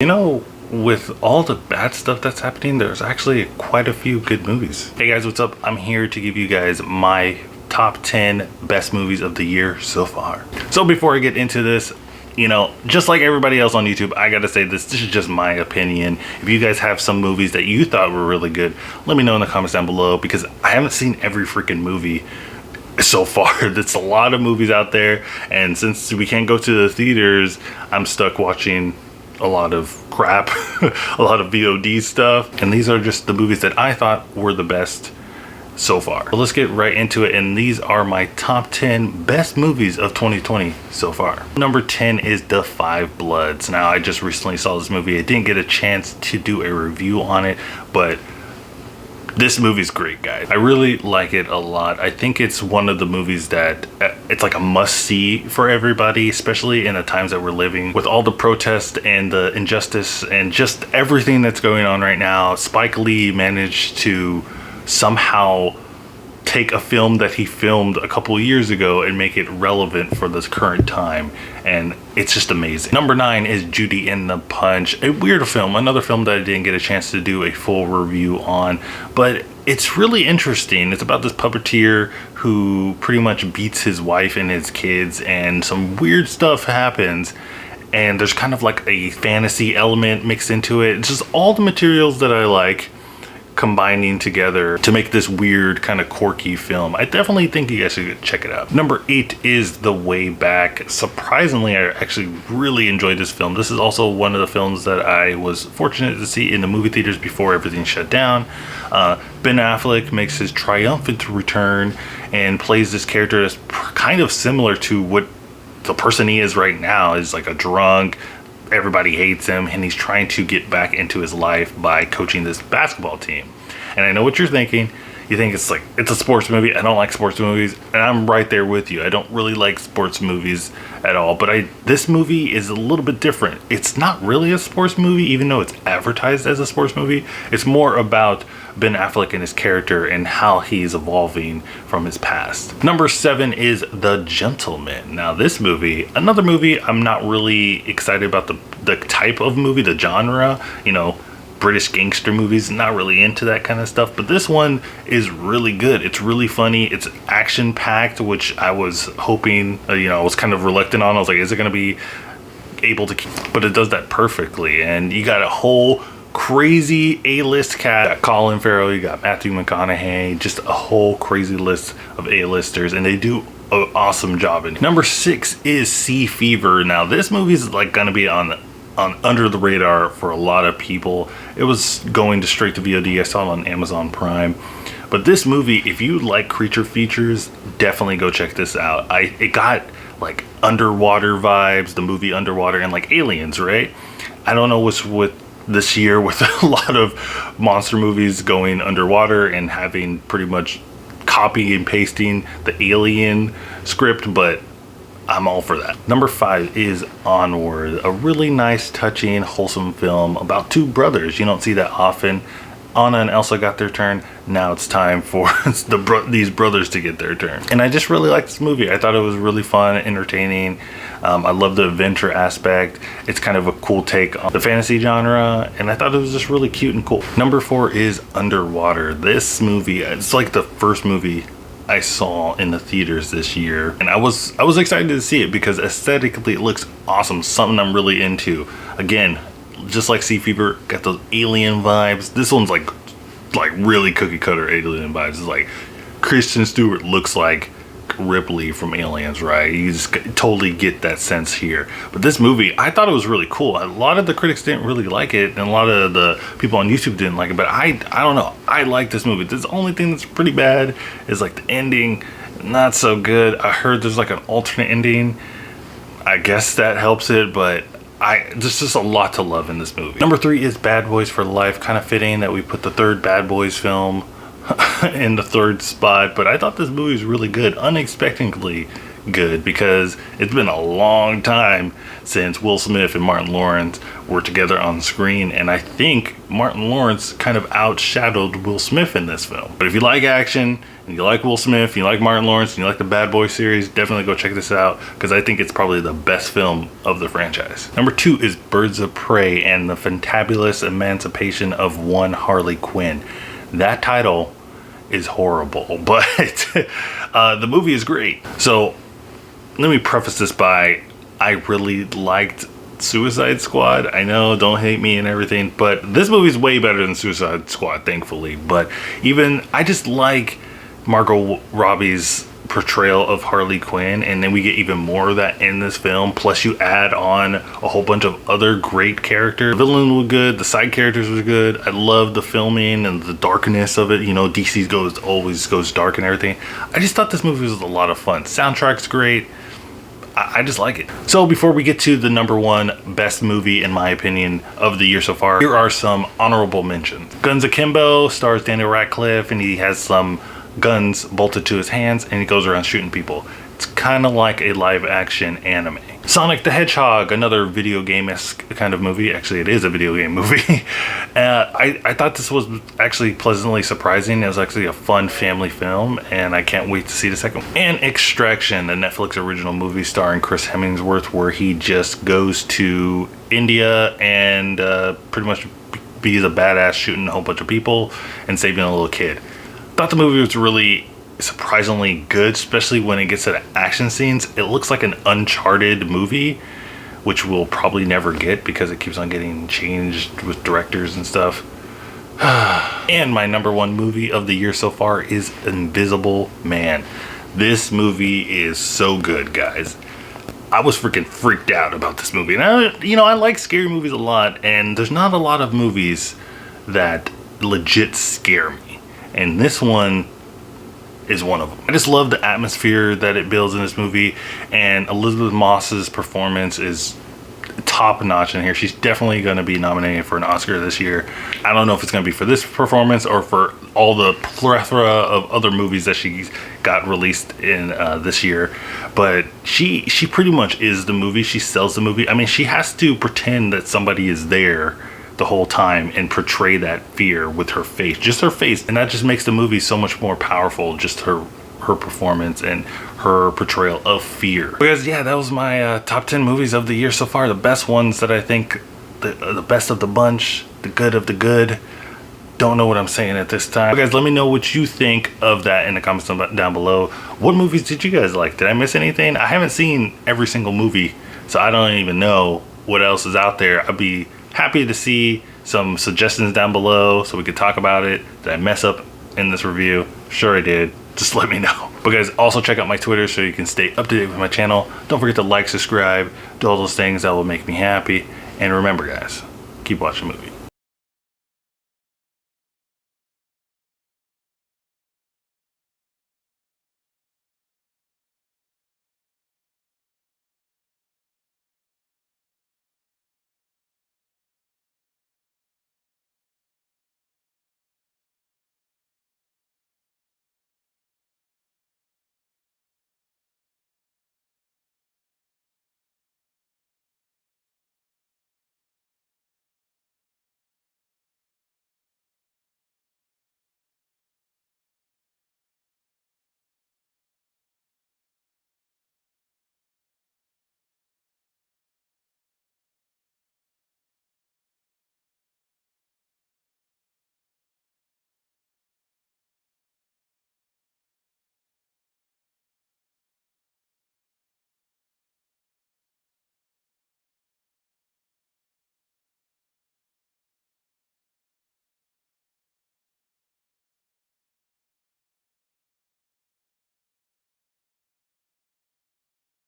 You know, with all the bad stuff that's happening, there's actually quite a few good movies. Hey guys, what's up? I'm here to give you guys my top 10 best movies of the year so far. So before I get into this, you know, just like everybody else on YouTube, I gotta say this is just my opinion. If you guys have some movies that you thought were really good, let me know in the comments down below, because I haven't seen every freaking movie so far. There's a lot of movies out there, and since we can't go to the theaters, I'm stuck watching a lot of crap, a lot of VOD stuff, and these are just the movies that I thought were the best so far. But let's get right into it, and these are my top 10 best movies of 2020 so far. Number 10 is The Five Bloods. Now, I just recently saw this movie. I didn't get a chance to do a review on it, but this movie's great, guys. I really like it a lot. I think it's one of the movies that it's like a must-see for everybody, especially in the times that we're living with all the protest and the injustice and just everything that's going on right now. Spike Lee managed to somehow take a film that he filmed a couple years ago and make it relevant for this current time, and it's just amazing. Number 9 is Judy and the Punch, a weird film, another film that I didn't get a chance to do a full review on, but it's really interesting. It's about this puppeteer who pretty much beats his wife and his kids, and some weird stuff happens, and there's kind of like a fantasy element mixed into it. It's just all the materials that I like combining together to make this weird kind of quirky film. I definitely think you guys should check it out. Number 8 is The Way Back. Surprisingly, I actually really enjoyed this film. This is also one of the films that I was fortunate to see in the movie theaters before everything shut down. Ben Affleck makes his triumphant return and plays this character that's kind of similar to what the person he is right now. Is like a drunk, everybody hates him, and he's trying to get back into his life by coaching this basketball team. And I know what you're thinking. You think it's a sports movie. I don't like sports movies, and I'm right there with you. I don't really like sports movies at all, but this movie is a little bit different. It's not really a sports movie, even though it's advertised as a sports movie. It's more about Ben Affleck and his character and how he's evolving from his past. Number 7 is The Gentleman. Now, this movie, another movie I'm not really excited about the type of movie, the genre, you know, British gangster movies, not really into that kind of stuff, but this one is really good. It's really funny. It's action packed, which I was hoping, you know, I was kind of reluctant on. I was like, is it going to be able to keep, but it does that perfectly. And you got a whole crazy A-list cast. You got Colin Farrell, you got Matthew McConaughey, just a whole crazy list of A-listers, and they do an awesome job in it. Number 6 is Sea Fever. Now, this movie is like going to be on under the radar for a lot of people. It was going to straight to VOD. I saw it on Amazon Prime. But this movie, if you like creature features, definitely go check this out. It got like underwater vibes, the movie Underwater, and like Aliens, right? I don't know what's with this year with a lot of monster movies going underwater and having pretty much copy and pasting the Alien script, but I'm all for that. Number 5 is Onward, a really nice, touching, wholesome film about two brothers. You don't see that often. Anna and Elsa got their turn. Now it's time for these brothers to get their turn. And I just really liked this movie. I thought it was really fun, entertaining. I love the adventure aspect. It's kind of a cool take on the fantasy genre, and I thought it was just really cute and cool. Number 4 is Underwater. This movie, it's like the first movie I saw in the theaters this year, and I was excited to see it because aesthetically it looks awesome, something I'm really into. Again, just like Sea Fever, got those alien vibes. This one's like really cookie cutter alien vibes. It's like Kristen Stewart looks like Ripley from Aliens, right? You just totally get that sense here. But this movie, I thought it was really cool. A lot of the critics didn't really like it, and a lot of the people on YouTube didn't like it, but I don't know, I like this movie. The only thing that's pretty bad is like the ending, not so good. I heard there's like an alternate ending. I guess that helps it, but there's just a lot to love in this movie. Number 3 is Bad Boys for Life. Kind of fitting that we put the third Bad Boys film in the third spot, but I thought this movie was really good, unexpectedly good, because it's been a long time since Will Smith and Martin Lawrence were together on screen, and I think Martin Lawrence kind of outshadowed Will Smith in this film. But if you like action, and you like Will Smith, and you like Martin Lawrence, and you like the Bad Boy series, definitely go check this out because I think it's probably the best film of the franchise. Number 2 is Birds of Prey and the Fantabulous Emancipation of One Harley Quinn. That title is horrible, but the movie is great. So let me preface this by, I really liked Suicide Squad. I know, don't hate me and everything, but this movie's way better than Suicide Squad, thankfully. But even, I just like Margot Robbie's portrayal of Harley Quinn, and then we get even more of that in this film. Plus you add on a whole bunch of other great characters. The villain was good, the side characters were good. I love the filming and the darkness of it. You know, DC always goes dark and everything. I just thought this movie was a lot of fun. Soundtrack's great. I just like it. So before we get to the number 1 best movie, in my opinion, of the year so far, here are some honorable mentions. Guns Akimbo stars Daniel Radcliffe, and he has some guns bolted to his hands, and he goes around shooting people. It's kind of like a live action anime. Sonic the Hedgehog, another video game-esque kind of movie. Actually, it is a video game movie. I thought this was actually pleasantly surprising. It was actually a fun family film, and I can't wait to see the second one. And Extraction, the Netflix original movie starring Chris Hemsworth, where he just goes to India and pretty much be the badass shooting a whole bunch of people and saving a little kid. Thought the movie was really surprisingly good, especially when it gets to the action scenes. It looks like an Uncharted movie, which we'll probably never get because it keeps on getting changed with directors and stuff. And my number 1 movie of the year so far is Invisible Man. This movie is so good, guys. I was freaking freaked out about this movie. And I like scary movies a lot, and there's not a lot of movies that legit scare me. And this one is one of them. I just love the atmosphere that it builds in this movie, and Elizabeth Moss's performance is top notch in here. She's definitely going to be nominated for an Oscar this year. I don't know if it's going to be for this performance or for all the plethora of other movies that she's got released in this year, but she pretty much is the movie. She sells the movie. I mean, she has to pretend that somebody is there the whole time and portray that fear with her face, just her face, and that just makes the movie so much more powerful. Just her performance and her portrayal of fear. Because yeah, that was my top 10 movies of the year so far. The best ones that I think, the best of the bunch, the good of the good. Don't know what I'm saying at this time. But guys, let me know what you think of that in the comments down below. What movies did you guys like? Did I miss anything? I haven't seen every single movie, so I don't even know what else is out there. I'd be happy to see some suggestions down below so we could talk about it. Did I mess up in this review? Sure I did. Just let me know. But guys, also check out my Twitter so you can stay up to date with my channel. Don't forget to like, subscribe, do all those things that will make me happy. And remember guys, keep watching movies.